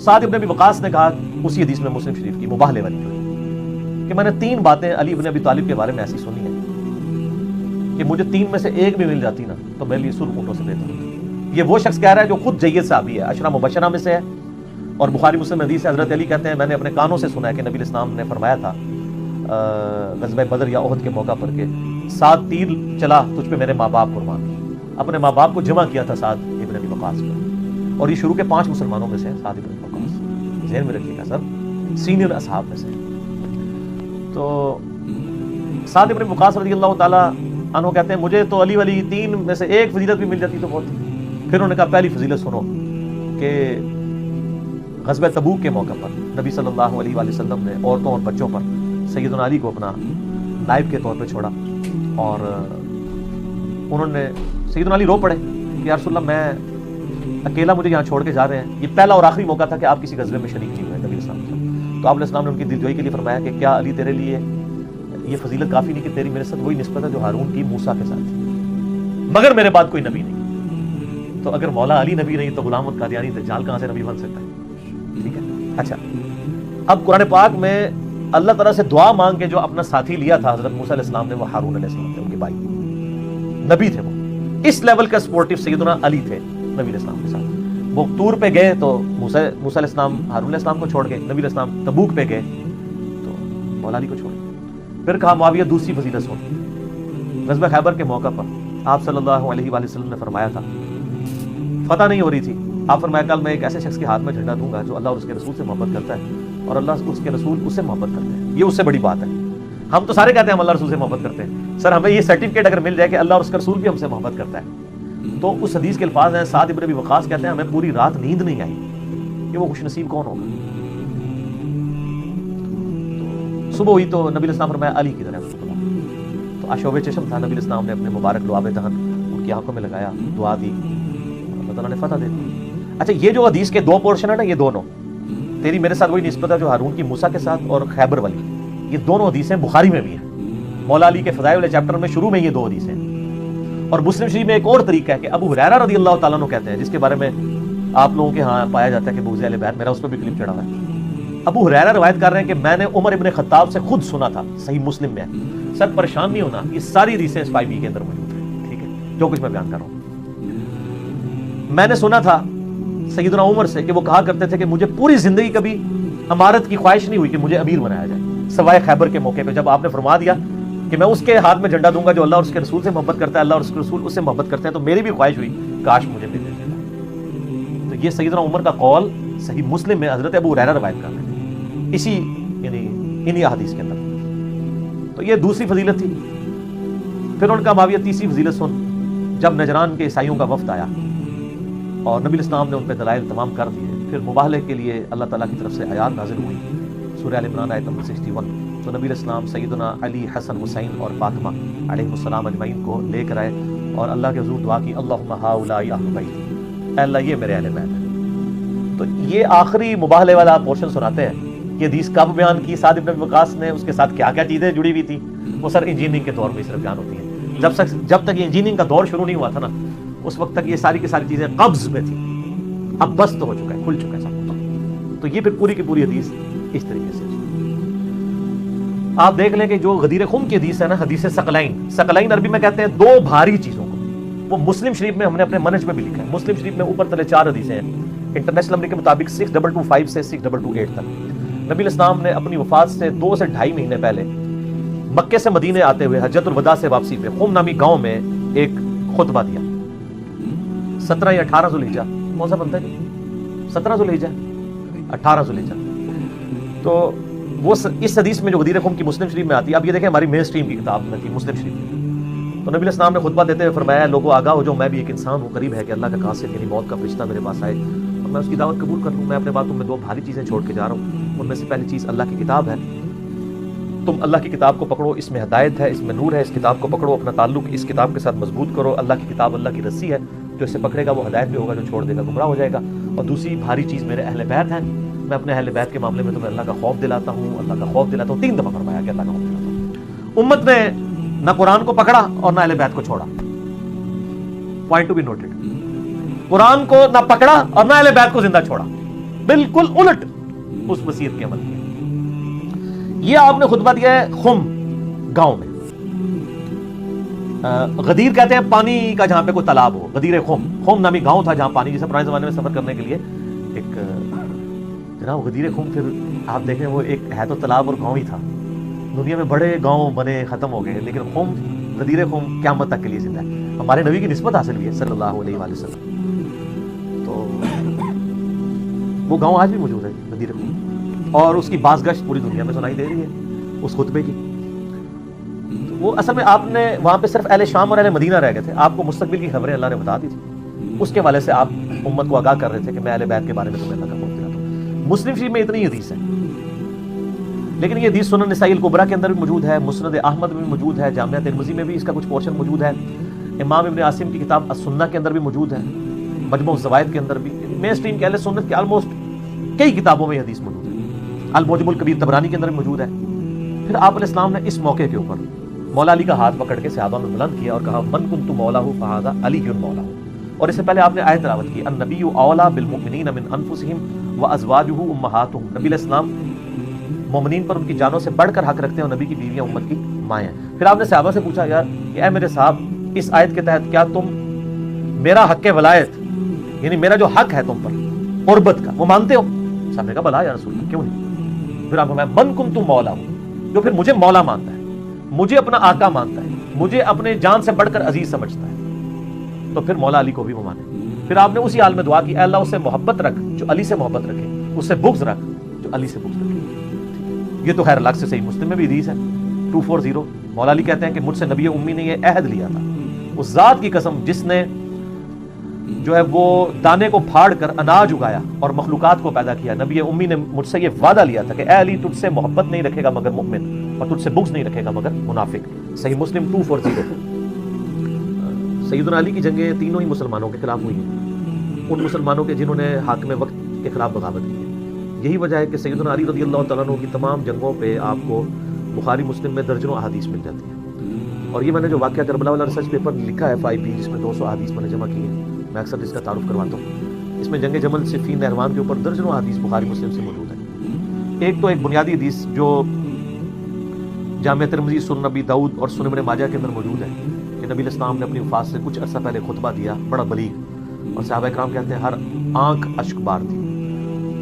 سعد ابن ابی وقاص نے کہا اسی حدیث میں مسلم شریف کی مباہلے والی جو ہے کہ میں نے 3 باتیں علی ابن ابی طالب کے بارے میں ایسی سنی ہیں کہ مجھے 3 میں سے ایک بھی مل جاتی نا تو میرے لیے سرخ اونٹوں سے بہتر ہوتی۔ یہ وہ شخص کہہ رہا ہے جو خود جید صحابی ہے، عشرہ مبشرہ میں سے ہے، اور بخاری مسلم حدیث سے حضرت علی کہتے ہیں میں نے اپنے کانوں سے سنا ہے کہ نبی اسلام نے فرمایا تھا غزوہ بدر یا احد کے موقع پر کہ 7 تیر چلا تجھ پہ میرے ماں باپ قربان، اپنے ماں باپ کو جمع کیا تھا سعد ابن ابی وقاص پر، اور یہ شروع کے 5 مسلمانوں میں سے سعد ابن ابی وقاص، ذہن میں رکھیے گا سر، سینئر اصحاب میں سے۔ تو سعد ابن ابی وقاص رضی اللہ تعالیٰ عنہ کہتے ہیں مجھے تو علی والی 3 میں سے ایک فضیلت بھی مل جاتی تو بہت تھی۔ پھر انہوں نے کہا پہلی فضیلت سنو کہ غزوہ تبوک کے موقع پر نبی صلی اللہ علیہ وآلہ وسلم نے عورتوں اور بچوں پر سیدنا علی کو اپنا نائب کے طور پہ چھوڑا، اور انہوں نے سیدنا علی رو پڑے کہ یا رسول اللہ میں اکیلا مجھے یہاں چھوڑ کے جا رہے ہیں، یہ پہلا اور آخری موقع تھا کہ آپ کسی غزوے میں شریک نہیں ہوئے نبی علیہ السلام۔ تو آپ علیہ السلام نے ان کی دلجوئی کے لیے فرمایا کہ کیا علی تیرے لیے یہ فضیلت کافی نہیں کہ تیری میرے ساتھ وہی نسبت ہے جو ہارون کی موسیٰ کے ساتھ تھی، مگر میرے بعد کوئی نبی نہیں۔ تو اگر مولا علی نبی نہیں تو غلام احمد قادیانی دجال کہاں سے نبی بن سکتا ہے؟ ٹھیک ہے، اچھا اب قرآن پاک میں اللہ تعالیٰ سے دعا مانگ کے جو اپنا ساتھی لیا تھا حضرت موسیٰ علیہ السلام نے، وہ ہارون علیہ السلام تھے، ان کے بھائی نبی تھے، وہ اس لیول کا سپورٹیو سیدنا علی تھے نبی علیہ السلام کے ساتھ۔ وہ طور پہ گئے تو موسیٰ علیہ السلام ہارون علیہ السلام کو چھوڑ گئے، نبی علیہ السلام تبوک پہ گئے تو مولا علی کو چھوڑ گئے۔ پھر کہا معاویہ دوسری فضیلت سن، غزوہ خیبر کے موقع پر آپ صلی اللہ علیہ وآلہ وسلم نے فرمایا تھا، فتح نہیں ہو رہی تھی، آپ فرمایا کل میں ایک ایسے شخص کے ہاتھ میں جھنڈا دوں گا جو اللہ اور اس کے رسول سے محبت کرتا ہے اور اللہ اس کے رسول اس سے محبت کرتے ہیں، یہ اس سے بڑی بات ہے۔ ہم تو سارے کہتے ہیں ہم اللہ رسول سے محبت کرتے ہیں، سر ہمیں یہ سرٹیفکیٹ اگر مل جائے کہ اللہ اور اس کا رسول بھی ہم سے محبت کرتا ہے، تو اس حدیث کے الفاظ ہیں سعد ابن ابی وقاص کہتے ہیں ہمیں پوری رات نیند نہیں آئی، کہ وہ خوش نصیب کون ہوگا؟ صبح ہوئی تو نبی علیہ السلام فرمایا علی کی طرف، تو اشوب چشم تھا، نبی علیہ السلام نے اپنے مبارک لعاب دہن ان کی آنکھوں میں لگایا، دعا دی، اللہ تعالیٰ نے فتح دے دی۔ اچھا یہ جو حدیث کے 2 پورشن ہے نا، یہ دونوں تیری میرے ساتھ وہی نسبت ہے جو ہارون کی موسیٰ کے ساتھ اور خیبر والی، یہ دونوں حدیثیں بخاری میں بھی ہیں، مولا علی کے فضائل والے چیپٹر میں شروع میں یہ 2 حدیثیں ہیں۔ اور مسلم شریف میں ایک اور طریقہ ہے کہ ابو ہریرہ رضی اللہ تعالیٰ عنہ کہتے ہیں، جس کے بارے میں آپ لوگوں کے ہاں پایا جاتا ہے کہ بغض اہل بیت، میرا اس پہ بھی کلپ چڑھا ہوا ہے۔ ابو ہریرہ روایت کر رہے ہیں کہ میں نے عمر ابن خطاب سے خود سنا تھا، صحیح مسلم میں ہے، سر پریشان نہیں ہونا، یہ ساری حدیثیں اس 5 کے اندر موجود ہیں، ٹھیک ہے، جو کچھ میں بیان کر رہا ہوں۔ میں نے سنا تھا سیدنا عمر سے کہ وہ کہا کرتے تھے کہ مجھے پوری زندگی کبھی امارت کی خواہش نہیں ہوئی کہ مجھے امیر بنایا جائے، سوائے خیبر کے موقع پہ جب آپ نے فرما دیا کہ میں اس کے ہاتھ میں جھنڈا دوں گا جو اللہ اور اس کے رسول سے محبت کرتا ہے، اللہ اور اس کے رسول اس سے محبت کرتے ہیں، تو میری بھی خواہش ہوئی کاش مجھے بھی دے دیتا۔ تو یہ سیدنا عمر کا قول صحیح مسلم میں حضرت ابو ہریرہ روایت کر رہے ہیں اسی یعنی انہی احادیث کے اندر۔ تو یہ دوسری فضیلت تھی۔ پھر ان کا معاویہ تیسری فضیلت سن، جب نجران کے عیسائیوں کا وفد آیا اور نبی الاسلام نے ان پہ دلائل تمام کر دیے، پھر مباہلے کے لیے اللہ تعالیٰ کی طرف سے آیات نازل ہوئی، سورہ آل عمران آیت نمبر 61۔ تو نبی الاسلام سیدنا علی، حسن، حسین اور فاطمہ علیہ السلام اجمعین کو لے کر آئے اور اللہ کے حضور دعا کی، اللہم ہؤلاء اہل بیتی، اے اللہ یہ میرے اہل بیت ہیں۔ تو یہ آخری مباہلے والا پورشن سناتے ہیں کہ حدیث کب بیان کی سعد ابن ابی وقاص نے، اس کے ساتھ کیا کیا چیزیں جڑی ہوئی تھی، وہ سر انجینئرنگ کے دور میں صرف بیان ہوتی ہیں۔ جب تک یہ انجینئرنگ کا دور شروع نہیں ہوا تھا نا، اس وقت تک یہ ساری کی ساری چیزیں قبض میں تھی، اب بست ہو چکا ہے، کھل چکا ہے سب کچھ۔ تو یہ پھر پوری کی پوری حدیث اس طریقے سے آپ دیکھ لیں کہ جو غدیر خم کی حدیث ہے نا، حدیث ثقلین عربی میں کہتے ہیں 2 بھاری چیزوں کو، وہ مسلم شریف میں ہم نے اپنے منہج میں بھی لکھا ہے۔ مسلم شریف میں اوپر تلے 4 حدیثیں ہیں، انٹرنیشنل نمبر کے مطابق 6225 سے 6228 تک۔ نبی الاسلام نے اپنی وفات سے 2 سے 2.5 مہینے پہلے مکے سے مدینے آتے ہوئے حجۃ الوداع سے واپسی پہ خم نامی گاؤں میں ایک خطبہ دیا، 17 یا 18 ذوالحجہ، کون سا بنتا ہے جی؟ 17 ذوالحجہ، 18 ذوالحجہ۔ تو وہ اس حدیث میں جو غدیر خم کی مسلم شریف میں آتی ہے، اب یہ دیکھیں ہماری مین اسٹریم کی کتاب میں تھی مسلم شریف میں، تو نبی الاسلام نے خطبہ دیتے ہوئے فرمایا، لوگوں آگاہ ہو جو میں بھی ایک انسان ہوں، قریب ہے کہ اللہ کا قاصد یعنی موت کا فرشتہ میرے پاس آئے اور میں اس کی دعوت قبول کر لوں۔ میں اپنے باتوں میں 2 بھاری چیزیں چھوڑ کے جا رہا ہوں، ان میں سے پہلی چیز اللہ کی کتاب ہے، تم اللہ کی کتاب کو پکڑو، اس میں ہدایت ہے، اس میں نور ہے، اس کتاب کو پکڑو، اپنا تعلق اس کتاب کے ساتھ مضبوط کرو۔ اللہ کی کتاب اللہ کی رسی ہے، جو اسے پکڑے گا وہ ہدایت پہ ہوگا، جو چھوڑ دے گا گمراہ ہو جائے گا۔ اور دوسری بھاری چیز میرے اہل بیت ہیں، میں اپنے اہل بیت کے معاملے میں تمہیں اللہ کا خوف دلاتا ہوں، اللہ کا خوف دلاتا ہوں۔ 3 دفعہ فرمایا کہ اللہ کا خوف دلاتا ہوں۔ امت نے نہ قرآن کو پکڑا اور نہ اہل بیت کو چھوڑا، پوائنٹ ٹو بی نوٹڈ۔ قرآن کو نہ پکڑا اور نہ اہل بیت کو زندہ چھوڑا۔ بالکل الٹ اس وصیت کے عمل کیا. یہ آپ نے خطبہ دیا ہے خم گاؤں میں. غدیر کہتے ہیں پانی کا جہاں پہ کوئی تالاب ہو. غدیر خم نامی گاؤں تھا جہاں پانی, جسے پرانے زمانے میں سفر کرنے کے لیے ایک جناب غدیر خم, پھر آپ دیکھیں وہ ایک ہے تو تالاب اور گاؤں ہی تھا. دنیا میں بڑے گاؤں بنے ختم ہو گئے, لیکن خم غدیر خم قیامت تک کے لیے زندہ ہے. ہمارے نبی کی نسبت حاصل ہوئی ہے صلی اللہ علیہ وآلہ وسلم. تو وہ گاؤں آج بھی موجود ہے غدیر خم, اور اس کی بازگشت پوری دنیا میں سنائی دے رہی ہے اس خطبے کی. وہ اصل میں آپ نے وہاں پہ صرف اہل شام اور اہل مدینہ رہ گئے تھے. آپ کو مستقبل کی خبریں اللہ نے بتا دی تھی, اس کے والے سے آپ امت کو آگاہ کر رہے تھے کہ میں اہل بیت کے بارے میں تمہیں اللہ کا خوف دلاتا ہوں. مسلم شریف میں اتنی حدیث ہے, لیکن یہ حدیث سنن نسائی الکبریٰ کے اندر بھی موجود ہے, مسند احمد میں بھی موجود ہے, جامعہ ترمذی میں بھی اس کا کچھ پورشن موجود ہے, امام ابن عاصم کی کتاب السنہ کے اندر بھی موجود ہے, مجموع الزوائد کے اندر بھی, مین اسٹریم کے اہل سنت کے آلموسٹ کئی کتابوں میں یہ حدیث موجود ہے. المعجم الکبیر طبرانی کے اندر بھی موجود ہے. پھر آپ علیہ السلام نے اس موقع کے اوپر مولا علی کا ہاتھ پکڑ کے صحابہ میں بلند کیا اور کہا من کنت مولہ فہذا علی مولہ. اور اس سے پہلے آپ نے آیت تلاوت کی النبی اولیٰ بالمؤمنین من انفسہم وازواجہ امہاتہم. نبی علیہ السلام مومنین پر ان کی جانوں سے بڑھ کر حق رکھتے ہیں اور نبی کی بیویاں امت کی مائیں ہیں. پھر آپ نے صحابہ سے پوچھا یار کہ اے میرے صاحب, اس آیت کے تحت کیا تم میرا حق ولایت, یعنی میرا جو حق ہے تم پر قربت کا, وہ مانتے ہو؟ صاحب نے کہا بلا یا رسول اللہ, کیوں نہیں. پھر آپ فرمایا من کنت مولا ہوں, جو پھر مجھے مولا مانتا ہے, مجھے اپنا آقا مانتا ہے, مجھے اپنے جان سے بڑھ کر عزیز سمجھتا ہے, تو پھر مولا علی کو بھی وہ مانے. پھر آپ نے اسی حال میں دعا کی اے اللہ اس سے محبت رکھ جو علی سے محبت رکھے, اس سے بغض رکھ جو علی سے بغض رکھے. یہ تو خیر الگ سے صحیح مسلم میں بھی حدیث ہے 240. مولا علی کہتے ہیں کہ مجھ سے نبی امی نے یہ عہد لیا تھا, اس ذات کی قسم جس نے جو ہے وہ دانے کو پھاڑ کر اناج اگایا اور مخلوقات کو پیدا کیا, نبی امی نے مجھ سے یہ وعدہ لیا تھا کہ اے علی تجھ سے محبت نہیں رکھے گا مگر مؤمن, اور تجھ سے بغض نہیں رکھے گا مگر منافق. صحیح مسلم 240. سیدنا علی کی جنگیں تینوں ہی مسلمانوں کے خلاف ہوئی ہیں, ان مسلمانوں کے جنہوں نے حاکم وقت کے خلاف بغاوت کی ہے. یہی وجہ ہے کہ سیدنا علی رضی اللہ تعالیٰ عنہ کی تمام جنگوں پہ آپ کو بخاری مسلم میں درجنوں احادیث مل جاتی ہیں. اور یہ میں نے جو واقعہ کربلا والا ریسرچ پیپر لکھا ہے 5P, جس میں 200 احادیث میں نے جمع کی ہیں, میں اکثر اس کا تعارف کرواتا ہوں. اس میں جنگ جمل صفین نہروان کے اوپر درجنوں احادیث بخاری مسلم سے موجود ہے. ایک تو ایک بنیادی حدیث جو جامعہ ترمذی, سنن ابی داؤد اور سنن ابن ماجہ کے اندر موجود ہے کہ نبی علیہ السلام نے اپنی وفات سے کچھ عرصہ پہلے خطبہ دیا, بڑا بلیغ, اور صحابہ کرام کہتے ہیں ہر آنکھ اشک بار تھی,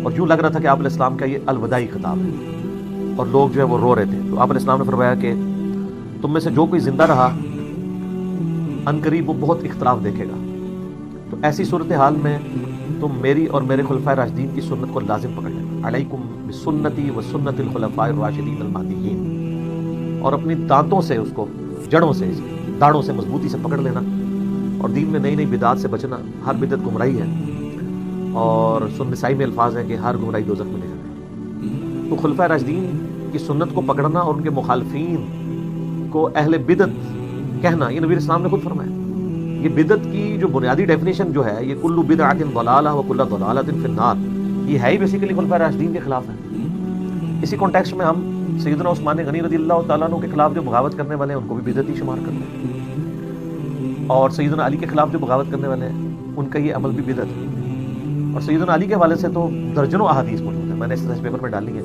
اور یوں لگ رہا تھا کہ آپ علیہ السلام کا یہ الوداعی خطاب ہے, اور لوگ جو ہے وہ رو رہے تھے. تو آپ علیہ السلام نے فرمایا کہ تم میں سے جو کوئی زندہ رہا عنقریب وہ بہت اختلاف دیکھے گا, تو ایسی صورتحال میں تم میری اور میرے خلفائے راشدین کی سنت کو لازم پکڑ لینا, علیکم بسنتی و سنت الخلفاء الراشدین المہدیین, اور اپنی دانتوں سے اس کو, جڑوں سے, اس کی داڑوں سے مضبوطی سے پکڑ لینا, اور دین میں نئی نئی بدعات سے بچنا. ہر بدعت گمراہی ہے, اور سنن نسائی میں الفاظ ہیں کہ ہر گمراہی دوزخ میں لے جانا. تو خلفائے راشدین کی سنت کو پکڑنا اور ان کے مخالفین کو اہل بدعت کہنا, یہ نبی علیہ السلام نے خود فرمایا. یہ بدعت کی جو بنیادی ڈیفینیشن جو ہے, یہ کل بدعۃ ضلالہ و کل ضلالۃ فی النار, یہ ہے ہی بیسیکلی خلفائے راشدین کے خلاف ہے. اسی کانٹیکسٹ میں ہم سیدنا عثمان غنی رضی اللہ تعالیٰ عنہ کے خلاف جو بغاوت کرنے والے ہیں ان کو بھی بدعتی شمار کرتے ہیں, اور سیدنا علی کے خلاف جو بغاوت کرنے والے ہیں ان کا یہ عمل بھی بدعت ہے. اور سیدنا علی کے حوالے سے تو درجنوں احادیث موجود ہیں, میں نے اس ریسرچ پیپر میں ڈالی ہے.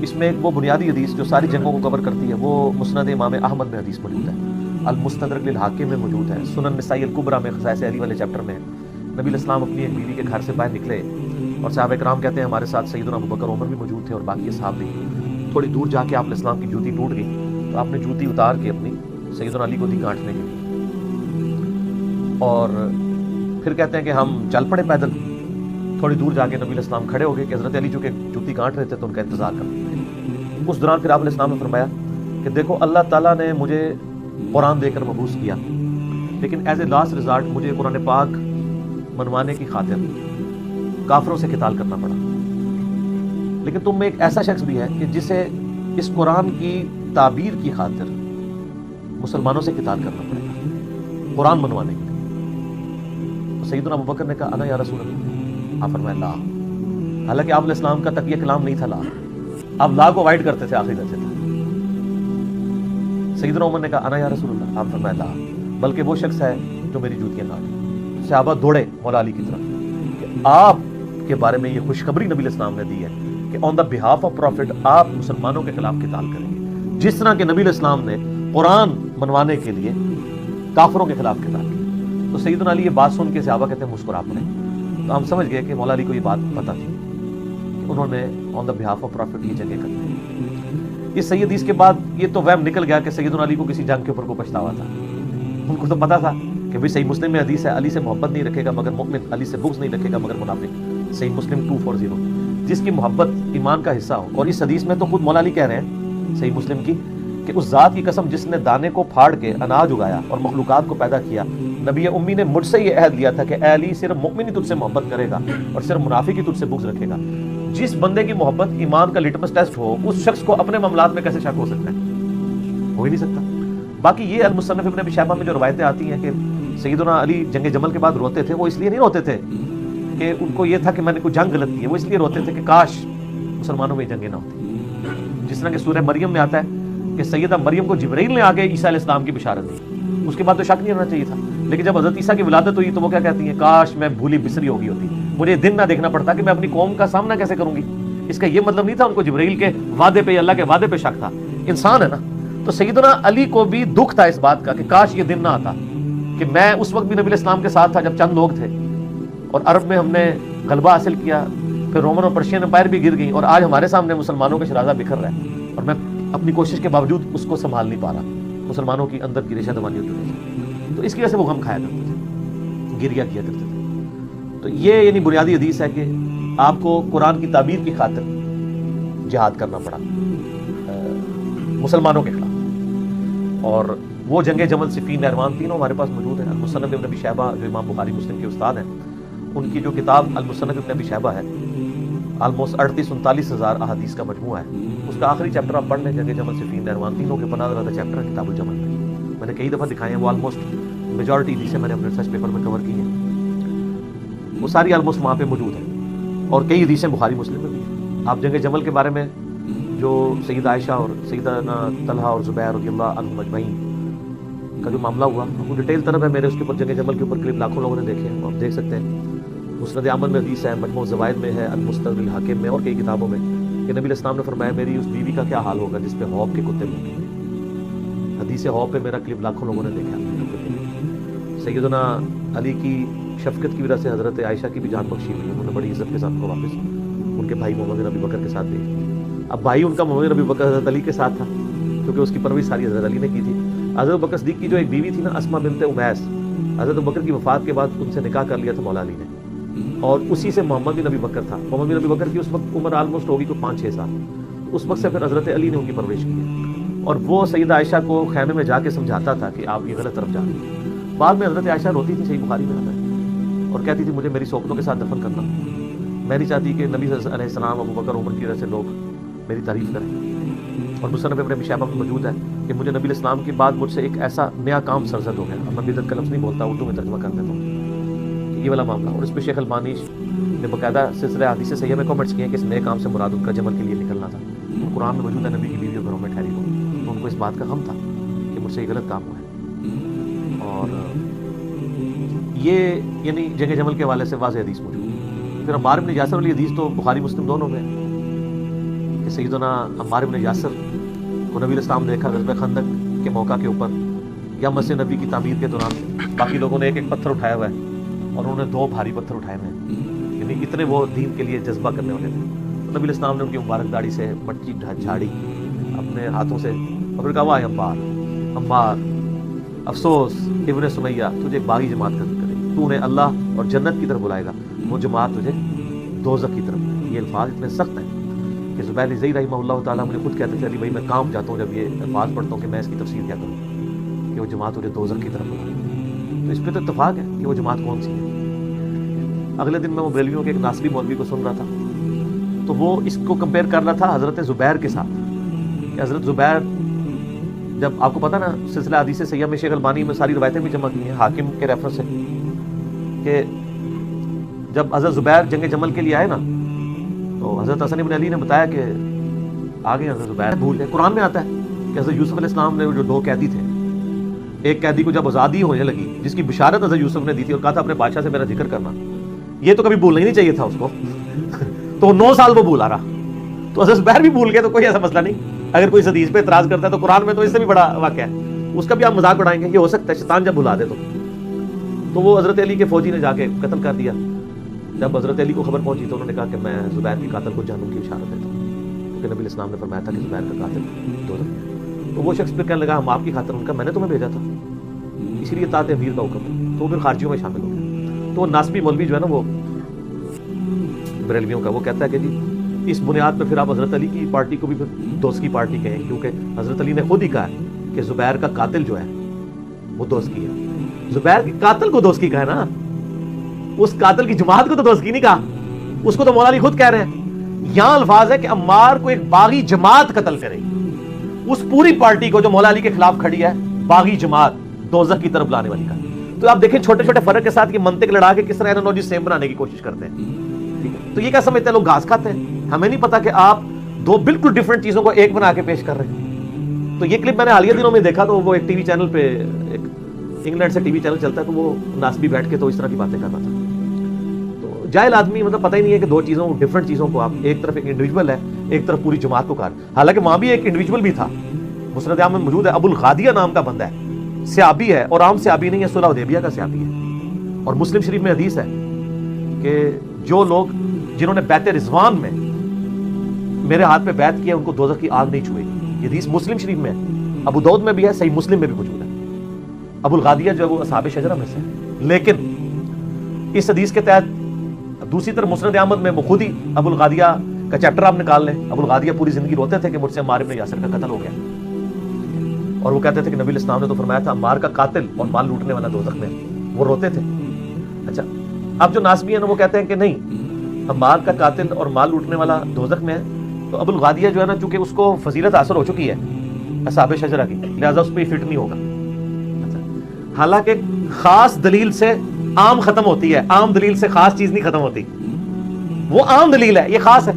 اس میں ایک وہ بنیادی حدیث جو ساری جنگوں کو کور کرتی ہے, وہ مسند امام احمد میں حدیث موجود ہے, المستدرک للحاکم میں موجود ہے, سنن نسائی الکبریٰ میں خصائص علی والے چیپٹر میں. نبی علیہ السلام اپنی ایک بیوی کے گھر سے باہر نکلے, اور صحابہ کرام کہتے ہیں ہمارے ساتھ سیدنا ابوبکر عمر بھی موجود تھے اور باقی اصحاب بھی. تھوڑی دور جا کے آپ علیہ السلام کی جوتی ٹوٹ گئی, تو آپ نے جوتی اتار کے اپنی سیدنا علی کو دی کاٹنے کے لیے, اور پھر کہتے ہیں کہ ہم چل پڑے پیدل. تھوڑی دور جا کے نبی علیہ السلام کھڑے ہو گئے کہ حضرت علی چونکہ جوتی کاٹ رہے تھے تو ان کا انتظار کرتے. اس دوران پھر آپ علیہ السلام نے فرمایا کہ دیکھو اللہ تعالیٰ نے مجھے قرآن دے کر مبعوث کیا, لیکن ایز اے لاسٹ ریزارٹ مجھے قرآن پاک منوانے کی خاطر کافروں سے قتال کرنا پڑا. لیکن تم میں ایک ایسا شخص بھی ہے کہ جسے اس قرآن کی تعبیر کی خاطر مسلمانوں سے قتال کرنا پڑے گا قرآن منوانے کے لیے. تو سیدنا ابوبکر نے کہا انا یا رسول اللہ, آپ فرمایا لا. حالانکہ آپ علیہ السلام کا تک یہ کلام نہیں تھا لا, آپ لا کو اوائڈ کرتے تھے آخری درجے تک. سیدنا عمر نے کہا انا یا رسول اللہ, آپ فرمایا لا, بلکہ وہ شخص ہے جو میری جوتیاں کاٹے. صحابہ دوڑے مولا علی کی طرف کہ آپ کے بارے میں یہ خوشخبری نبی علیہ السلام نے دی ہے کہ آن دا بہاف آف پروفٹ آپ مسلمانوں کے خلاف قتال کریں گے، جس طرح کہ نبی علیہ السلام نے قرآن منوانے کے لیے کافروں کے خلاف قتال کیا۔ تو سیدنا علی یہ بات سن کے صحابہ کہتے ہیں مسکرا پڑے، تو ہم سمجھ گئے کہ مولا علی کو یہ بات پتہ تھی کہ انہوں نے آن دا بہاف آف پروفٹ یہ جنگیں کرنی ہے۔ اس صحیح حدیث کے بعد یہ تو وہم نکل گیا کہ سیدنا علی کو کسی جنگ کے اوپر کو پچھتاوا تھا، ان کو تو پتا تھا کہ بھئی صحیح مسلم میں حدیث ہے علی سے محبت نہیں رکھے گا مگر مؤمن، علی سے بغض نہیں رکھے گا مگر منافق، صحیح مسلم 240، جس کی محبت ایمان کا حصہ ہو۔ اور اس حدیث میں تو خود مولا علی کہہ رہے ہیں صحیح مسلم کی کہ اس ذات کی قسم جس نے دانے کو پھاڑ کے اناج اگایا اور مخلوقات کو پیدا کیا، نبی امی نے مجھ سے یہ عہد لیا تھا کہ اے علی صرف مومن ہی تجھ سے محبت کرے گا اور صرف منافق ہی تجھ سے بغض رکھے گا۔ جس بندے کی محبت ایمان کا لٹمس ٹیسٹ ہو، اس شخص کو اپنے معاملات میں کیسے شک ہو سکتا ہے؟ ہو ہی نہیں سکتا۔ باقی یہ المصنف ابن ابی شیبہ میں جو روایتیں آتی ہیں کہ سیدنا علی جنگ جمل کے بعد روتے تھے، وہ اس لیے نہیں روتے تھے کہ ان کو یہ تھا کہ میں نے کوئی جنگ غلط کی ہے، وہ اس لیے روتے تھے کہ کاش مسلمانوں میں جنگیں نہ ہوتی۔ جس طرح کہ سورہ مریم میں آتا ہے کہ سیدہ مریم کو جبرائیل نے آگے عیسیٰ علیہ السلام کی بشارت دی، اس کے بعد تو شک نہیں ہونا چاہیے تھا، لیکن جب حضرت عیسیٰ کی ولادت ہوئی تو وہ کیا کہتی ہیں، کاش میں بھولی بسری ہو گئی ہوتی، مجھے دن نہ دیکھنا پڑتا کہ میں اپنی قوم کا سامنا کیسے کروں گی۔ اس کا یہ مطلب نہیں تھا ان کو جبرائیل کے وعدے پہ، اللہ کے وعدے پہ شک تھا، انسان ہے نا۔ تو سیدنا علی کو بھی دکھ تھا اس بات کا کہ کاش یہ دن نہ آتا کہ میں اس وقت بھی نبی علیہ السلام کے ساتھ تھا جب چند لوگ تھے، اور عرب میں ہم نے غلبہ حاصل کیا، پھر رومن اور پرشین امپائر بھی گر گئی، اور آج ہمارے سامنے مسلمانوں کا شرازہ بکھر رہا ہے، اور میں اپنی کوشش کے باوجود اس کو سنبھال نہیں پا رہا، مسلمانوں کی اندر کی ریشہ دوانیوں کی وجہ سے۔ تو اس کی وجہ سے وہ غم کھایا کرتے تھے، گریا کیا کرتے تھے۔ تو یہ یعنی بنیادی حدیث ہے کہ آپ کو قرآن کی تعبیر کی خاطر جہاد کرنا پڑا مسلمانوں کے خلاف، اور وہ جنگ جمل، صفین، نہروان تینوں ہمارے پاس موجود ہیں۔ المصنف ابن ابی شیبہ جو امام بخاری مسلم کے استاد ہیں، ان کی جو کتاب المصنف ابن ابی شیبہ ہے آلموسٹ 38-39 ہزار احادیث کا مجموعہ ہے، اس کا آخری چیپٹر آپ پڑھ لیں، جنگ جمل، صفین، نہروان تینوں کے 15 زیادہ چیپٹر ہیں کتاب الجمل میں، میں نے کئی دفعہ دکھائے ہیں، وہ آلموسٹ میجورٹی جسے میں نے اپنے ریسرچ پیپر میں کور کی ہیں، وہ ساری آلموسٹ وہاں پہ موجود ہیں، اور کئی حدیثیں بخاری مسلم میں بھی ہیں۔ آپ جنگ جمل کے بارے میں جو سیدہ عائشہ اور سیدنا طلحہ اور زبیر رضی اللہ عنہم اجمعین کا جو معاملہ ہوا، وہ ڈیٹیل طرف ہے میرے، اس کے اوپر جنگ جمل کے اوپر کلپ لاکھوں لوگوں نے دیکھے ہیں، آپ دیکھ سکتے ہیں۔ مسند احمد میں حدیث ہے، مجموع الزوائد میں ہے، المستدرک الحاکم میں، اور کئی کتابوں میں کہ نبی علیہ السلام نے فرمایا میری اس بیوی کا کیا حال ہوگا جس پہ حوض کے کتے بھوکے ہیں۔ حدیث حوض پہ میرا کلپ لاکھوں لوگوں نے دیکھا۔ سیدنا علی کی شفقت کی وجہ سے حضرت عائشہ کی بھی جان بخشی ہوئی، انہوں نے بڑی عزت کے ساتھ کو واپس ان کے بھائی محمد بن ابی بکر کے ساتھ بھیج دیا۔ اب بھائی ان کا محمد بن ابی بکر حضرت علی کے ساتھ تھا، کیونکہ اس کی پرورش ساری حضرت علی نے کی تھی۔ حضرت بکر صدیق کی جو ایک بیوی تھی نا، اسماء بنت امیس، حضرت بکر کی وفات کے بعد ان سے نکاح کر لیا تھا مولا علی نے، اور اسی سے محمد بن ابی بکر تھا۔ محمد بن ابی بکر کی اس وقت عمر آلموسٹ ہوگی کوئی 5-6 سال، اس وقت سے پھر حضرت علی نے ان کی پرورش کی، اور وہ سیدہ عائشہ کو خیمے میں جا کے سمجھاتا تھا کہ آپ یہ غلط طرف جا رہے ہیں۔ بعد میں حضرت عائشہ روتی تھی، صحیح بخاری میں آتا ہے، اور کہتی تھی مجھے میری صحبتوں کے ساتھ دفن کرنا، میں نہیں چاہتی کہ نبی علیہ السلام، ابو بکر، عمر کی وجہ سے لوگ میری تعریف کریں۔ اور مصنف ابن ابی شیبہ میں موجود ہے کہ مجھے نبی علیہ السلام کے بعد مجھ سے ایک ایسا نیا کام سرزد ہو گیا، اب میں بدعت کا لفظ نہیں بولتا، اردو میں ترجمہ کر دیتا ہوں، یہ والا معاملہ۔ اور اس پہ شیخ البانی نے باقاعدہ سلسلہ حدیث صحیحہ میں کامنٹس کیے ہیں کہ اس نئے کام سے مراد ان کا جمل کے لیے نکلنا تھا۔ قرآن میں موجود ہے نبی کی بیوی گھروں میں ٹھہری ہو، تو ان کو اس بات کا غم تھا کہ مجھ سے یہ غلط کام ہوا ہے۔ اور یہ یعنی جنگ جمل کے حوالے سے واضح حدیث موجود ہے۔ پھر عمار بن یاسر والی حدیث تو بخاری مسلم دونوں میں کہ سیدنا عمار بن یاسر کو نبی علیہ السلام نے دیکھا غزوہ خندق کے موقع کے اوپر یا مسجد نبی کی تعمیر کے دوران، باقی لوگوں نے ایک ایک پتھر اٹھایا ہوا ہے اور انہوں نے 2 بھاری پتھر اٹھائے ہوئے ہیں، یعنی اتنے وہ دین کے لیے جذبہ کرنے والے تھے۔ نبی علیہ السلام نے ان کی مبارک داڑھی سے مٹی جھاڑی اپنے ہاتھوں سے، اور پھر کہا واہ عمار، افسوس ابن سمیہ، تجھے ایک باغی جماعت کا ذکر ہے، تو انہیں اللہ اور جنت کی طرف بلائے گا، وہ جماعت تجھے دوزخ کی طرف۔ یہ الفاظ اتنے سخت ہیں کہ زبیر زئی رحمہ اللہ تعالیٰ مجھے خود کہتے تھے علی بھائی میں کام جاتا ہوں جب یہ الفاظ پڑھتا ہوں کہ میں اس کی تفسیر کیا کروں کہ وہ جماعت تجھے دوزخ کی طرف بلائے۔ تو اس پہ تو اتفاق ہے کہ وہ جماعت کون سی ہے۔ اگلے دن میں وہ بریلویوں کے ایک ناصبی مولوی کو سن رہا تھا، تو وہ اس کو کمپیئر کر رہا تھا حضرت زبیر کے ساتھ، کہ حضرت زبیر جب آپ کو پتا نا سلسلہ حدیث صحیحہ میں شیخ البانی میں ساری روایتیں بھی جمع کی ہیں حاکم کے ریفرنس سے، کہ جب حضرت زبیر جنگ جمل کے لیے آئے نا تو حضرت حسن بن علی نے بتایا کہ آگے حضرت زبیر بھول گئے۔ قرآن میں آتا ہے کہ حضرت یوسف علیہ السلام نے جو 2 قیدی تھے، ایک قیدی کو جب آزادی ہونے لگی جس کی بشارت حضرت یوسف نے دی تھی اور کہا تھا اپنے بادشاہ سے میرا ذکر کرنا یہ تو کبھی بھولنا ہی نہیں چاہیے تھا اس کو تو 9 سال وہ بھولا رہا. تو حضرت زبیر بھی بھول گئے تو کوئی ایسا مسئلہ نہیں. اگر کوئی اس حدیث پہ اعتراض کرتا ہے تو قرآن میں تو اس سے بھی بڑا واقعہ ہے, اس کا بھی آپ مذاق اڑائیں گے. یہ ہو سکتا ہے شیطان جب بھلا دے تو وہ حضرت علی کے فوجی نے جا کے قتل کر دیا. جب حضرت علی کو خبر پہنچی تو انہوں نے کہا کہ میں زبیر کے قاتل کو جہنم کی اشارت دیتا ہوں, کیونکہ نبی اسلام نے فرمایا تھا کہ زبیر کا قاتل دوزخ میں. تو وہ شخص پھر کہنے لگا ہم آپ کی خاطر, ان کا میں نے تمہیں بھیجا تھا اسی لیے طاعت امیر کا حکم ہے. تو وہ پھر خارجیوں میں شامل ہو گیا. تو وہ ناسبی مولوی جو ہے نا وہ بریلویوں کا, وہ کہتا ہے کہ جی اس بنیاد پہ پھر آپ حضرت علی کی پارٹی کو بھی پھر دوست کی پارٹی کہیں, کیونکہ حضرت علی نے خود ہی کہا ہے کہ زبیر کا قاتل جو ہے وہ دوست کی ہے. زبیر کے قاتل کو دوست کی کہا ہے نا, اس قاتل کی جماعت کو تو دوست کی نہیں کہا. اس کو تو مولا علی خود کہہ رہے ہیں. یہاں الفاظ ہے کہ عمار کو ایک باغی جماعت قتل کرے گی, اس پوری پارٹی کو جو مولا علی کے خلاف کھڑی ہے باغی جماعت دوزخ کی طرف لانے والی کا. تو آپ دیکھیں چھوٹے چھوٹے فرق کے ساتھ یہ منطق لڑا کے کس طرح انالوجی سیم بنانے کی کوشش کرتے ہیں. ٹھیک ہے, تو یہ کیا سمجھتے ہیں لوگ گھاس کھاتے ہیں, ہمیں نہیں پتا کہ آپ دو بالکل ڈیفرنٹ چیزوں کو ایک بنا کے پیش کر رہے ہیں. تو یہ کلپ میں نے حالیہ دنوں میں دیکھا تو وہ ایک ٹی وی چینل پہ, ایک انگلینڈ سے ٹی وی چینل چلتا ہے, تو وہ ناسبی بیٹھ کے تو اس طرح کی باتیں کر رہا تھا. تو جاہل آدمی مطلب پتہ ہی نہیں ہے کہ دو چیزوں ڈیفرنٹ چیزوں کو آپ ایک طرف ایک انڈیویجول ہے, ایک طرف پوری جماعت کو کار. حالانکہ وہاں بھی ایک انڈیویجول بھی تھا, مسند احمد میں موجود ہے, ابو الغادیہ نام کا بندہ ہے, صحابی ہے, اور عام صحابی نہیں ہے, صلح حدیبیہ کا صحابی ہے. اور مسلم شریف میں حدیث ہے کہ جو لوگ جنہوں نے بیعت رضوان میں میرے ہاتھ پہ بیعت کیا ان کو دوزخ کی آگ نہیں چھوئے گی. یہ حدیث مسلم شریف میں ہے, ابو داؤد میں بھی ہے, صحیح مسلم میں بھی موجود ہے. ابو الغادیہ جو ہے وہ اصحاب شجرہ میں سے ہے. لیکن اس حدیث کے تحت دوسری طرف مسند احمد میں خود ہی ابو الغادیہ کا چیپٹر آپ نکال لیں. ابو الغادیہ پوری زندگی روتے تھے کہ مجھ سے عمار ابن یاسر کا قتل ہو گیا, اور وہ کہتے تھے کہ نبی اسلام نے تو فرمایا تھا عمار کا قاتل اور مال لوٹنے والا دوزخ میں. وہ روتے تھے. اچھا, اب جو ناسبی ہیں وہ کہتے ہیں کہ نہیں, عمار کا قاتل اور مال لوٹنے والا دوزخ میں ہے. تو ابو الغادیہ جو ہے نا, چونکہ اس کو فضیلت حاصل ہو چکی ہے اصحاب شجرہ کی, لہذا اس پہ فٹ نہیں ہوگا. حالانکہ خاص دلیل سے عام ختم ہوتی ہے, عام دلیل سے خاص چیز نہیں ختم ہوتی. وہ عام دلیل ہے, یہ خاص ہے.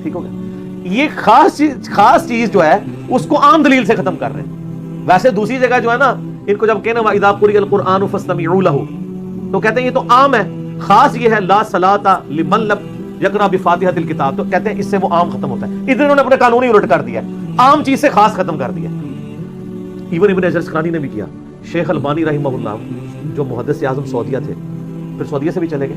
ٹھیک ہو گیا, یہ خاص چیز جو ہے اس کو عام دلیل سے ختم کر رہے ہیں. ویسے دوسری جگہ جو ہے نا, ان کو جب کہنا وَإِذَا قُرِئَ الْقُرْآنُ فَاسْتَمِعُوا لَهُ, تو کہتے ہیں یہ تو عام ہے. خاص یہ ہے لا صلاۃ لمن لم یقرأ بفاتحۃ الکتاب, تو کہتے ہیں اس سے وہ عام ختم ہوتا ہے. ادھر انہوں نے اپنے قانون ہی الٹ کر دیا, عام چیز سے خاص ختم کر دیا. ایون ابن حجر اسقلانی نے بھی کیا. شیخ البانی رحمہ اللہ جو محدث اعظم سعودیہ تھے, پھر سعودیہ سے بھی چلے گئے.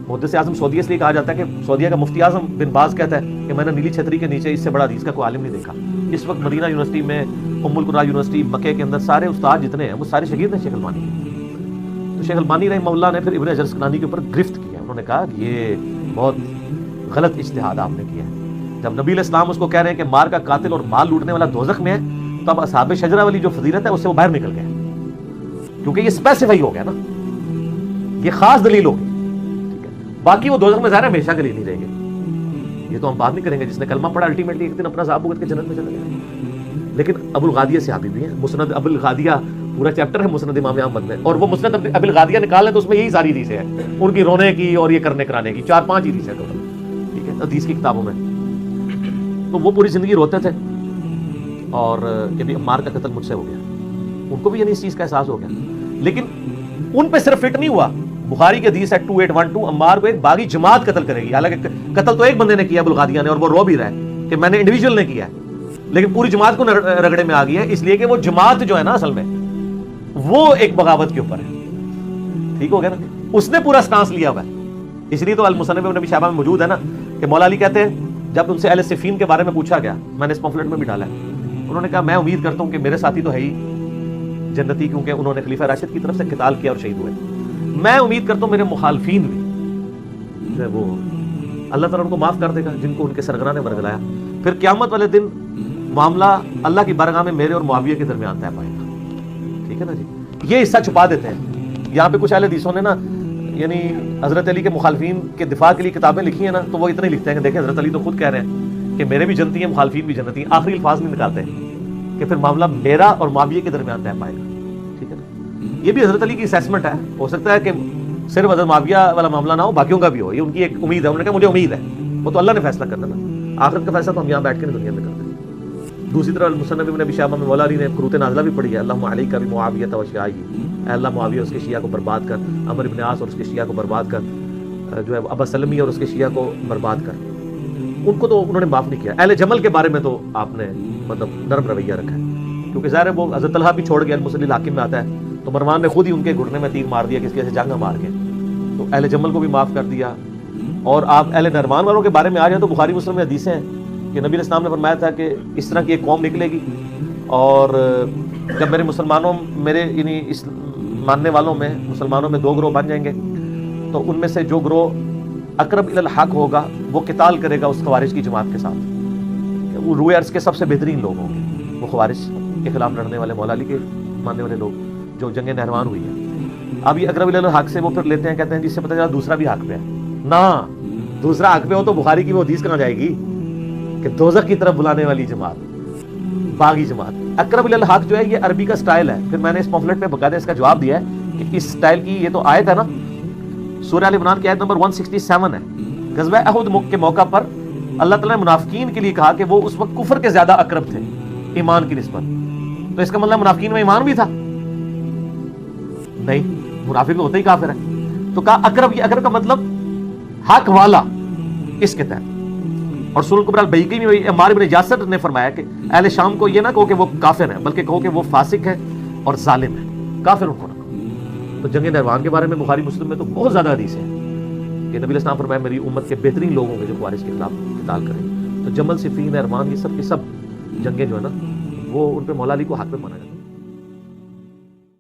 محدث اعظم سعودیہ اس لیے کہا جاتا ہے کہ سعودیہ کا مفتی اعظم بن باز کہتا ہے کہ میں نے نیلی چھتری کے نیچے اس سے بڑا حدیث کا کوئی عالم نہیں دیکھا. اس وقت مدینہ یونیورسٹی میں, ام القرآن یونیورسٹی مکے کے اندر سارے استاد جتنے ہیں وہ سارے شاگرد ہیں شیخ البانی کے. تو شیخ البانی رحمہ اللہ نے پھر ابن حجر اسقلانی کے اوپر گرفت کیا. انہوں نے کہا کہ یہ بہت غلط اجتہاد آپ نے کیا ہے. جب نبی علیہ السلام اس کو کہہ رہے ہیں کہ مار کا قاتل اور مال لوٹنے والا دوزخ میں ہے, تو اب اصحاب شجرہ والی جو فضیلت ہے اس سے وہ باہر نکل گئے, کیونکہ یہ اسپیسیفائی ہو گیا نا, یہ خاص دلیل ہوگی. ٹھیک ہے, باقی وہ دوزخ میں ظاہر ہے ہمیشہ کے لیے نہیں رہیں گے, یہ تو ہم بات نہیں کریں گے. جس نے کلمہ پڑھا الٹیمیٹلی ایک دن اپنا عذاب بھگت کے جنت میں چلا گیا. لیکن ابو الغادیہ صحابی بھی ہیں. مسند ابو الغادیہ پورا چیپٹر ہے مسند امام احمد میں, اور وہ مسند ابو الغادیہ نکالیں تو اس میں یہی ساری حدیثیں ہیں, ان کی رونے کی اور یہ کرنے کرانے کی 4-5 حدیثیں ٹوٹل. ٹھیک ہے, حدیث کی کتابوں میں. تو وہ پوری زندگی روتے تھے اور کہ بھی عمار کا قتل مجھ سے ہو گیا. ان کو بھی یعنی اس چیز کا احساس ہو گیا, لیکن ان پہ صرف فٹ نہیں ہوا. بخاری کی حدیث ہے 2812, عمار کو ایک باغی جماعت قتل کرے گی. حالانکہ قتل تو ایک بندے نے کیا ابو الغادیہ نے, اور وہ رو بھی رہا ہے کہ میں نے انڈیویجول نے کیا ہے, لیکن پوری جماعت کو رگڑے میں آ گئی ہے, اس لیے کہ وہ جماعت جو ہے نا اصل میں وہ ایک بغاوت کے اوپر ہے. ٹھیک ہو گیا نا, اس نے پورا سٹانس لیا ہوا ہے. اس لیے تو المصنف ابن ابی شیبہ میں موجود ہے نا کہ مولا علی کہتے ہیں جب ان سے اہل صفین کے بارے میں پوچھا گیا, میں نے اس پمفلٹ میں بھی ڈالا ہے, انہوں نے کہا میں امید کرتا ہوں کہ میرے ساتھی تو ہے ہی جنتی, کیونکہ انہوں نے خلیفہ راشد کی طرف سے قتال کیا اور شہید ہوئے. میں امید کرتا ہوں میرے مخالفین بھی وہ اللہ تعالیٰ ان کو معاف کر دے گا جن کو ان کے سرگراں نے ورگلایا. پھر قیامت والے دن معاملہ اللہ کی بارگاہ میں میرے اور معاویہ کے درمیان طے پائے گا. ٹھیک ہے نا جی, یہ حصہ چھپا دیتے ہیں. یہاں پہ کچھ اہل حدیثوں نے نا یعنی حضرت علی کے مخالفین کے دفاع کے لیے کتابیں لکھی ہیں نا, تو وہ اتنے ہی لکھتے ہیں کہ دیکھیں حضرت علی تو خود کہہ رہے ہیں کہ میرے بھی جنتی ہیں, مخالفین بھی جنتی ہیں. آخری الفاظ نہیں نکالتے کہ پھر معاملہ میرا اور معاویہ کے درمیان طے پائے گا. ٹھیک ہے نا, یہ بھی حضرت علی کی اسیسمنٹ ہے. ہو سکتا ہے کہ صرف حضرت معاویہ والا معاملہ نہ ہو, باقیوں کا بھی ہو. یہ ان کی ایک امید ہے, انہوں نے کہا مجھے امید ہے, وہ تو اللہ نے فیصلہ کرنا نا, آخرت کا فیصلہ تو ہم یہاں بیٹھ کے دنیا میں کرتے ہیں. دوسری طرف المصنف ابن ابی شیبہ میں مولا علی نے قنوت نازلہ بھی پڑھی ہے, اللہم علیک بمعاویہ و شیعہ, اے اللہ معاویہ اس کے شیعہ کو برباد کر, عمرو ابن عاص اور اس کے شیعہ کو برباد کر, جو ہے ابا سلمی اور اس کے شیعہ کو برباد کر، ان کو تو انہوں نے معاف نہیں کیا. اہل جمل کے بارے میں تو آپ نے مطلب نرم رویہ رکھا ہے، کیونکہ ظاہر ہے وہ حضرت طلحہ بھی چھوڑ گیا، المسلی الحاکم میں آتا ہے، تو مروان نے خود ہی ان کے گھٹنے میں تیر مار دیا کس سے جانگا مار کے، تو اہل جمل کو بھی معاف کر دیا. اور آپ اہل نہروان والوں کے بارے میں آ جائیں تو بخاری مسلم میں حدیثیں ہیں کہ نبی علیہ السلام نے فرمایا تھا کہ اس طرح کی ایک قوم نکلے گی، اور جب میرے یعنی اس ماننے والوں میں مسلمانوں میں 2 گروہ بن جائیں گے، تو ان میں سے جو گروہ اقرب الی الحق ہوگا وہ قتال کرے گا اس خوارج کی جماعت کے ساتھ. وہ روئے عرض کے سب سے بہترین لوگ ہوں گے، وہ خوارج کے خلاف لڑنے والے، مولا علی کے ماننے والے لوگ جو جنگ نہروان ہوئی ہے. اب یہ اقرب الی الحق سے وہ پھر لیتے ہیں، کہتے ہیں جس سے پتہ چلا دوسرا بھی حق پہ ہے. نہ دوسرا حق پہ ہو تو بخاری کی وہ حدیث کہاں جائے گی کہ دوزخ کی طرف بلانے والی جماعت، باغی جماعت. اقرب الی الحق جو ہے یہ عربی کا سٹائل ہے. پھر میں نے اس پمفلٹ پہ باقاعدہ اس کا جواب دیا ہے کہ اس سٹائل کی یہ تو آیت ہے نا، سورہ ال عمران کی آیت نمبر 167 ہے. غزوہ احد کے موقع پر اللہ تعالیٰ نے منافقین کے لیے کہا کہ وہ اس وقت کفر کے زیادہ اقرب تھے ایمان کی نسبت. تو اس کا مطلب منافقین میں ایمان بھی تھا؟ نہیں، منافق تو ہوتا ہی کافر ہے. تو کہا اقرب، یہ اقرب کا مطلب حق والا اس کے تحت. اور سنن کبری البیہقی میں عمار بن یاسر نے فرمایا کہ اہل شام کو یہ نہ کہو کہ وہ کافر ہے، بلکہ کہو کہ وہ فاسق ہے اور ظالم ہے، کافر ان کو نہ کہو. تو جنگ نہروان کے بارے میں بخاری مسلم میں تو بہت زیادہ حدیث ہے کہ نبی علیہ السلام فرمایا میری امت کے بہترین لوگ ہوں گے جو خوارج کے خلاف قتال کریں. تو جمل، صفین، نہروان، یہ سب کی سب جنگیں جو ہے نا وہ ان پہ مولا علی کو حق پہ مانا جاتا ہے.